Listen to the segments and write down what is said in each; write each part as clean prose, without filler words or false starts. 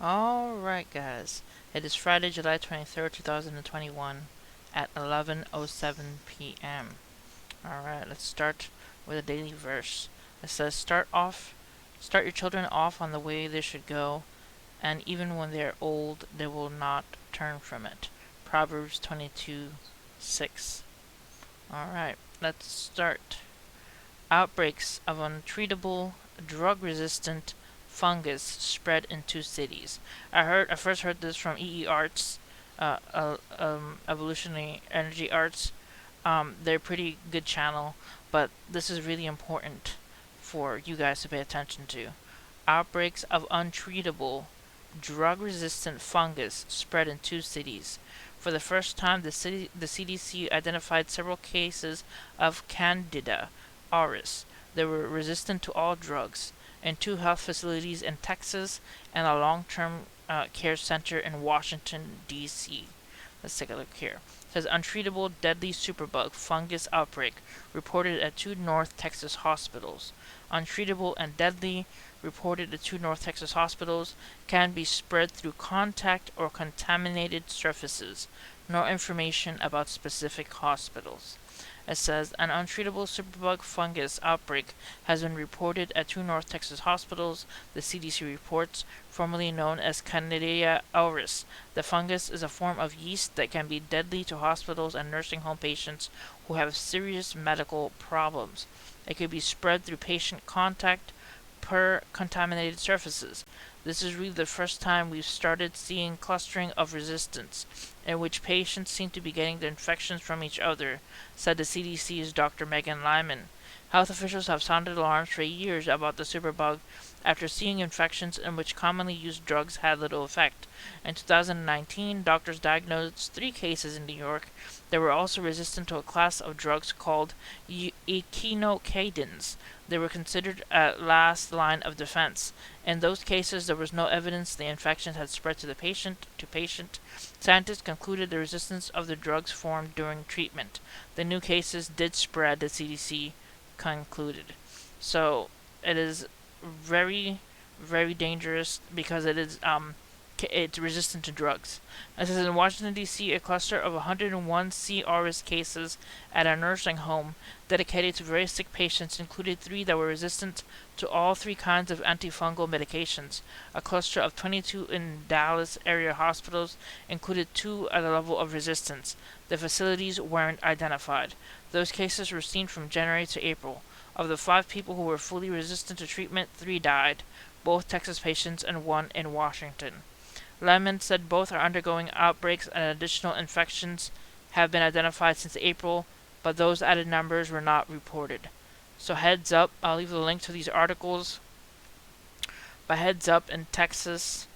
Alright, guys. It is Friday, July 23rd, 2021 at 11:07 p.m. Alright, let's start with a daily verse. It says, start your children off on the way they should go, and even when they are old, they will not turn from it. Proverbs 22:6. Alright, let's start. Outbreaks of untreatable, drug-resistant fungus spread in 2 cities. I first heard this from EE Arts, Evolutionary Energy Arts. They're a pretty good channel, but this is really important for you guys to pay attention to. Outbreaks of untreatable, drug-resistant fungus spread in 2 cities. For the first time, the CDC identified several cases of Candida auris. They were resistant to all drugs in 2 health facilities in Texas and a long-term care center in Washington, D.C. Let's take a look here. It says untreatable deadly superbug fungus outbreak reported at 2 North Texas hospitals. Untreatable and deadly reported at 2 North Texas hospitals can be spread through contact or contaminated surfaces. No information about specific hospitals. It says an untreatable superbug fungus outbreak has been reported at 2 North Texas hospitals, the CDC reports, formerly known as Candida auris. The fungus is a form of yeast that can be deadly to hospitals and nursing home patients who have serious medical problems. It could be spread through patient contact per contaminated surfaces. This is really the first time we've started seeing clustering of resistance, in which patients seem to be getting the infections from each other, said the CDC's Dr. Megan Lyman. Health officials have sounded alarms for years about the superbug after seeing infections in which commonly used drugs had little effect. In 2019, doctors diagnosed 3 cases in New York that were also resistant to a class of drugs called echinocandins. They were considered a last line of defense. In those cases, there was no evidence the infection had spread to the patient. Scientists concluded the resistance of the drugs formed during treatment. The new cases did spread, the CDC concluded. So it is very, very dangerous because it's resistant to drugs. This is in Washington, D.C., a cluster of 101 C. auris cases at a nursing home dedicated to very sick patients included 3 that were resistant to all 3 kinds of antifungal medications. A cluster of 22 in Dallas area hospitals included 2 at a level of resistance. The facilities weren't identified. Those cases were seen from January to April. Of the 5 people who were fully resistant to treatment, 3 died, both Texas patients and 1 in Washington. Lemon said both are undergoing outbreaks and additional infections have been identified since April, but those added numbers were not reported. So heads up, I'll leave the link to these articles. But heads up in Texas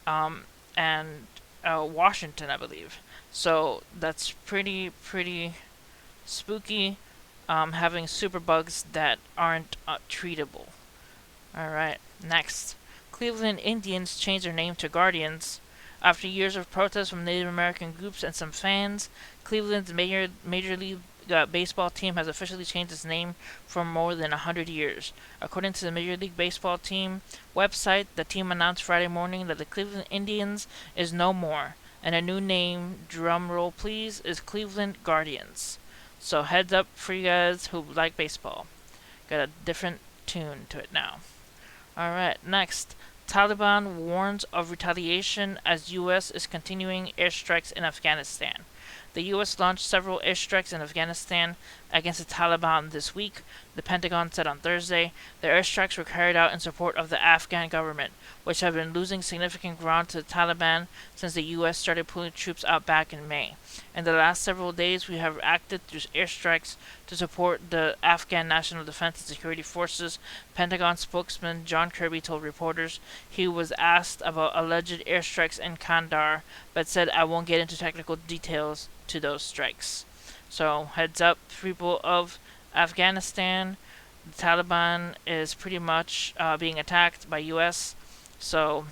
and Washington, I believe. So that's pretty spooky, having superbugs that aren't treatable. Alright, next. Cleveland Indians changed their name to Guardians. After years of protests from Native American groups and some fans, Cleveland's Major League Baseball team has officially changed its name for more than 100 years. According to the Major League Baseball team website, the team announced Friday morning that the Cleveland Indians is no more, and a new name, drumroll please, is Cleveland Guardians. So heads up for you guys who like baseball. Got a different tune to it now. Alright, next. Taliban warns of retaliation as U.S. is continuing airstrikes in Afghanistan. The U.S. launched several airstrikes in Afghanistan against the Taliban this week, the Pentagon said on Thursday. The airstrikes were carried out in support of the Afghan government, which have been losing significant ground to the Taliban since the U.S. started pulling troops out back in May. In the last several days, we have acted through airstrikes to support the Afghan National Defense and Security Forces, Pentagon spokesman John Kirby told reporters. He was asked about alleged airstrikes in Kandahar, but said, "I won't get into technical details to those strikes." So, heads up, people of Afghanistan, the Taliban is pretty much being attacked by U.S., so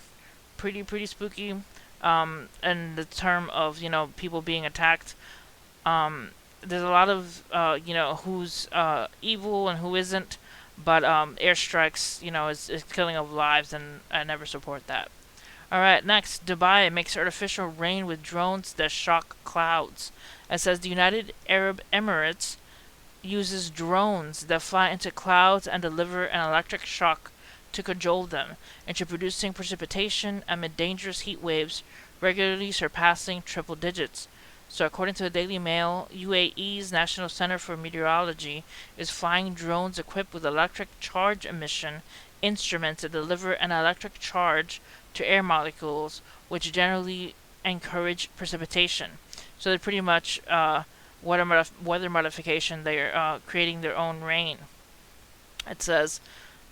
pretty spooky. In the term of, people being attacked, there's a lot of, who's evil and who isn't, but airstrikes, is killing of lives, and I never support that. Alright, next, Dubai makes artificial rain with drones that shock clouds. It says the United Arab Emirates uses drones that fly into clouds and deliver an electric shock to cajole them into producing precipitation amid dangerous heat waves regularly surpassing triple digits. So, according to the Daily Mail, UAE's National Center for Meteorology is flying drones equipped with electric charge emission instruments that deliver an electric charge to air molecules, which generally encourage precipitation. So, they're pretty much weather modification. They're creating their own rain. It says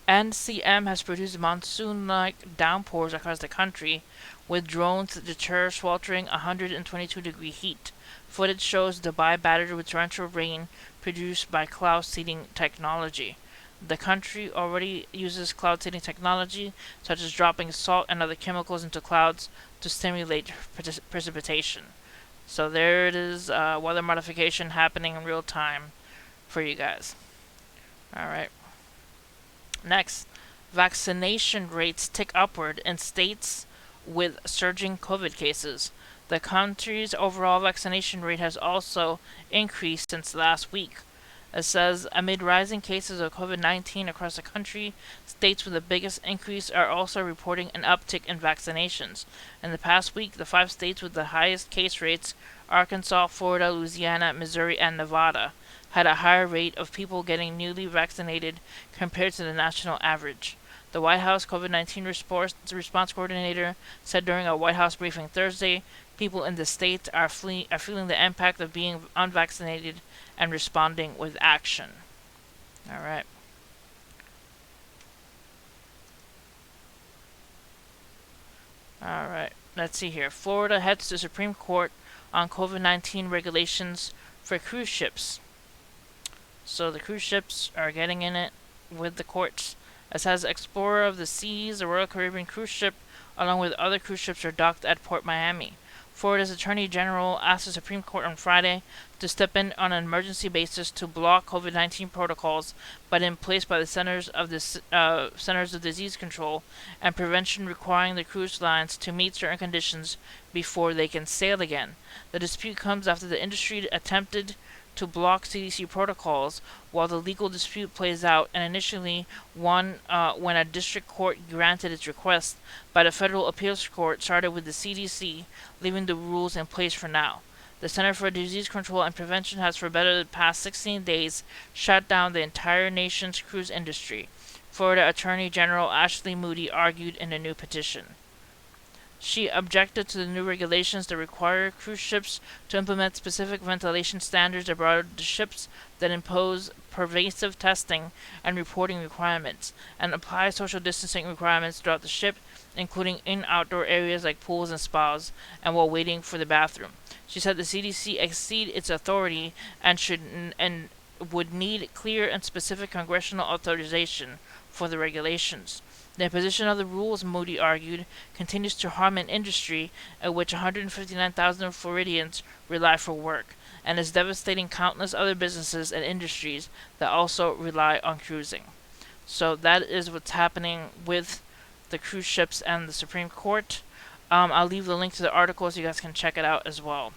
NCM has produced monsoon-like downpours across the country, with drones that deter sweltering 122-degree heat. Footage shows Dubai battered with torrential rain produced by cloud seeding technology. The country already uses cloud seeding technology, such as dropping salt and other chemicals into clouds to stimulate precipitation. So there it is, weather modification happening in real time for you guys. Alright. Next, vaccination rates tick upward in states with surging COVID cases. The country's overall vaccination rate has also increased since last week. It says, amid rising cases of COVID-19 across the country, states with the biggest increase are also reporting an uptick in vaccinations. In the past week, the 5 states with the highest case rates, Arkansas, Florida, Louisiana, Missouri, and Nevada, had a higher rate of people getting newly vaccinated compared to the national average. The White House COVID-19 response coordinator said during a White House briefing Thursday, people in the states are feeling the impact of being unvaccinated and responding with action. Alright. Alright, let's see here. Florida heads to Supreme Court on COVID-19 regulations for cruise ships. So the cruise ships are getting in it with the courts. It says Explorer of the Seas, the Royal Caribbean cruise ship, along with other cruise ships, are docked at Port Miami. Florida's Attorney General asked the Supreme Court on Friday to step in on an emergency basis to block COVID-19 protocols put in place by the Centers of Disease Control and Prevention, requiring the cruise lines to meet certain conditions before they can sail again. The dispute comes after the industry attempted to block CDC protocols while the legal dispute plays out, and initially when a district court granted its request, but a federal appeals court started with the CDC, leaving the rules in place for now. The Center for Disease Control and Prevention has for better the past 16 days shut down the entire nation's cruise industry, Florida Attorney General Ashley Moody argued in a new petition. She objected to the new regulations that require cruise ships to implement specific ventilation standards aboard the ships, that impose pervasive testing and reporting requirements, and apply social distancing requirements throughout the ship, including in outdoor areas like pools and spas, and while waiting for the bathroom. She said the CDC exceed its authority and would need clear and specific congressional authorization for the regulations. The imposition of the rules, Moody argued, continues to harm an industry at which 159,000 Floridians rely for work, and is devastating countless other businesses and industries that also rely on cruising. So that is what's happening with the cruise ships and the Supreme Court. I'll leave the link to the article so you guys can check it out as well.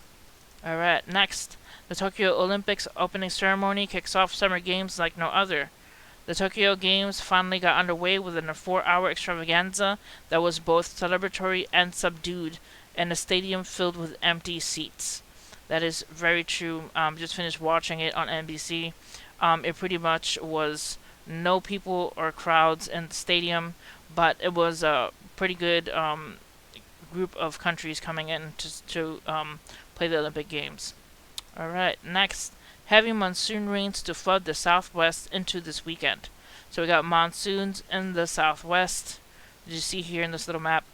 Alright, next. The Tokyo Olympics opening ceremony kicks off Summer Games like no other. The Tokyo Games finally got underway within a 4-hour extravaganza that was both celebratory and subdued in a stadium filled with empty seats. That is very true. Just finished watching it on NBC. It pretty much was no people or crowds in the stadium, but it was a pretty good group of countries coming in to play the Olympic Games. Alright, next. Heavy monsoon rains to flood the southwest into this weekend. So we got monsoons in the southwest. Did you see here in this little map?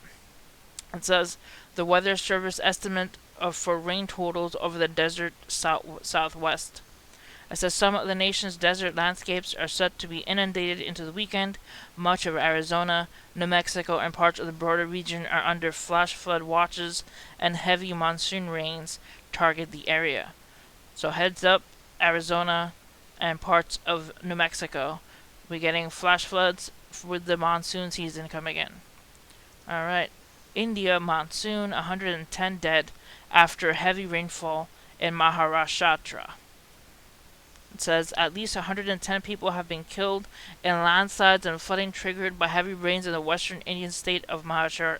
It says the Weather Service estimate for rain totals over the desert southwest. It says some of the nation's desert landscapes are set to be inundated into the weekend. Much of Arizona, New Mexico, and parts of the broader region are under flash flood watches, and heavy monsoon rains target the area. So heads up, Arizona and parts of New Mexico. We're getting flash floods with the monsoon season coming in. Alright. India monsoon, 110 dead after heavy rainfall in Maharashtra. It says at least 110 people have been killed in landslides and flooding triggered by heavy rains in the western Indian state of Maharashtra.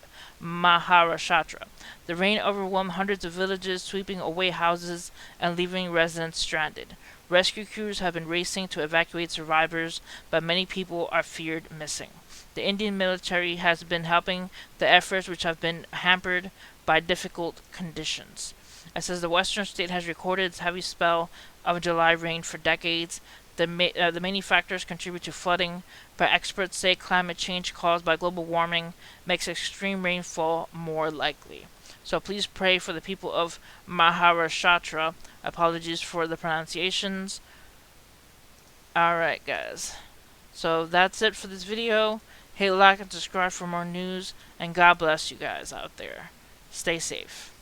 The rain overwhelmed hundreds of villages, sweeping away houses and leaving residents stranded. Rescue crews have been racing to evacuate survivors, but many people are feared missing. The Indian military has been helping the efforts, which have been hampered by difficult conditions. It says the western state has recorded its heavy spell of July rain for decades. The many factors contribute to flooding, but experts say climate change caused by global warming makes extreme rainfall more likely. So please pray for the people of Maharashtra. Apologies for the pronunciations. Alright, guys. So that's it for this video. Hit like and subscribe for more news, and God bless you guys out there. Stay safe.